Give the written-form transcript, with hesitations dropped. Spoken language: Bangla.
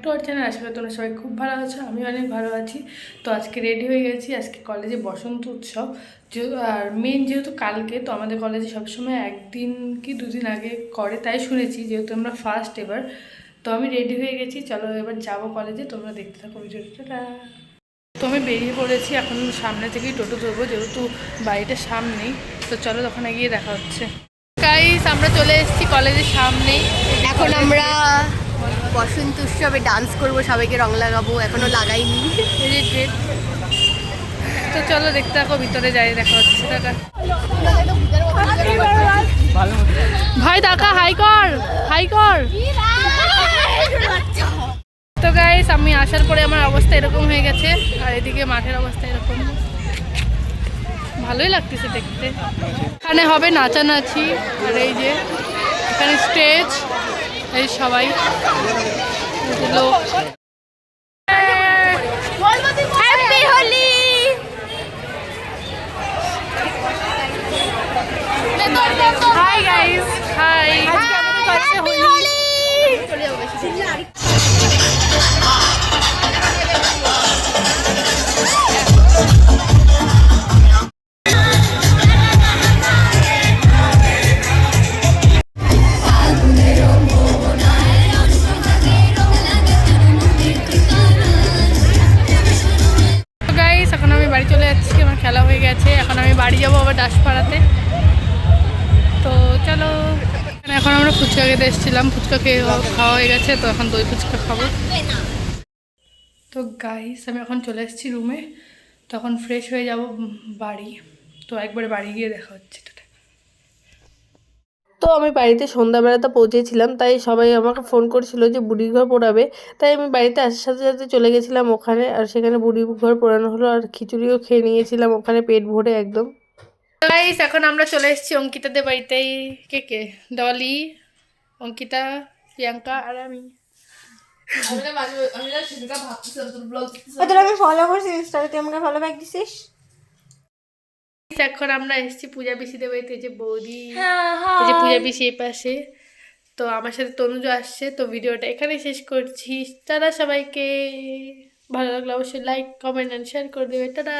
To our channel. আশা করি তোমরা সবাই খুব ভালো আছো, আমি অনেক ভালো আছি। তো আজকে রেডি হয়ে গেছি, আজকে কলেজে বসন্ত উৎসব। আর মেন যেহেতু কালকে, তো আমাদের কলেজে সবসময় একদিন কি দুদিন আগে করে, তাই শুনেছি, যেহেতু আমরা ফার্স্ট এবার। তো আমি রেডি হয়ে গেছি, চলো এবার যাবো কলেজে, তোমরা দেখতে থাকো ভিডিওটা। তো আমি বেরিয়ে পড়েছি, এখন সামনে থেকেই টোটো ধরবো, যেহেতু বাড়িটা সামনেই। তো চলো ওখানে গিয়ে দেখা হচ্ছে। গাইস, আমরা চলে এসেছি কলেজের সামনেই। এখন আমরা বসন্ত উৎসবে ডান্স করব, সবাইকে রং লাগাবো, এখনো লাগাইনি। তো চলো দেখতে থাকো, ভিতরে যাই, দেখা হচ্ছে। টাটা। ভাই দেখা, হাই কর, হাই কর। তো গাইস, আমি আসার পরে আমার অবস্থা এরকম হয়ে গেছে, আর এদিকে মাঠের অবস্থা এরকম। ভালোই লাগতেছে দেখতে। এখানে হবে নাচানাচি, আর এই যে এখানে স্টেজ, এই সবাই লোক। Happy Holi. Hi guys, hi. Happy Holi. Guys, এখন আমি বাড়ি চলে যাচ্ছি, আমার খেলা হয়ে গেছে। এখন আমি বাড়ি যাবো আবার দাসপাড়াতে। তো চলো, এখন আমরা ফুচকা খেতে এসেছিলাম, ফুচকা খেয়ে খাওয়া হয়ে গেছে, তো এখন দই ফুচকা খাবো। তো গাইস, আমি এখন চলে এসেছি রুমে, তখন ফ্রেশ হয়ে যাব বাড়ি। তো একবারে বাড়ি গিয়ে দেখা হচ্ছে। তো আমি বাড়িতে সন্ধ্যাবেলাতে পৌঁছেছিলাম, তাই সবাই আমাকে ফোন করেছিল যে বুড়ির ঘর পোড়াবে। তাই আমি বাড়িতে আসার সাথে সাথে চলে গেছিলাম ওখানে, আর সেখানে বুড়ির ঘর পোড়ানো হলো, আর খিচুড়িও খেয়ে নিয়েছিলাম ওখানে পেট ভরে একদম। গাইস, এখন আমরা চলে এসেছি অঙ্কিতাদের বাড়িতেই। কে কে? ডলি, অঙ্কিতা, প্রিয়াঙ্কা আর আমি। আমি ফলো করছি ইনস্টাতে, তুই আমাকে ফলো ব্যাক দিছিস। এখন আমরা এসেছি পূজা পিসিদের বাড়িতে, যে বৌদি, এই যে পূজা পিসি এই পাশে। তো আমার সাথে তনুজ আসছে। তো ভিডিওটা এখানেই শেষ করছি। তারা সবাইকে ভালো লাগলে অবশ্যই লাইক, কমেন্ট অ্যান্ড শেয়ার করে দেবে। টাটা।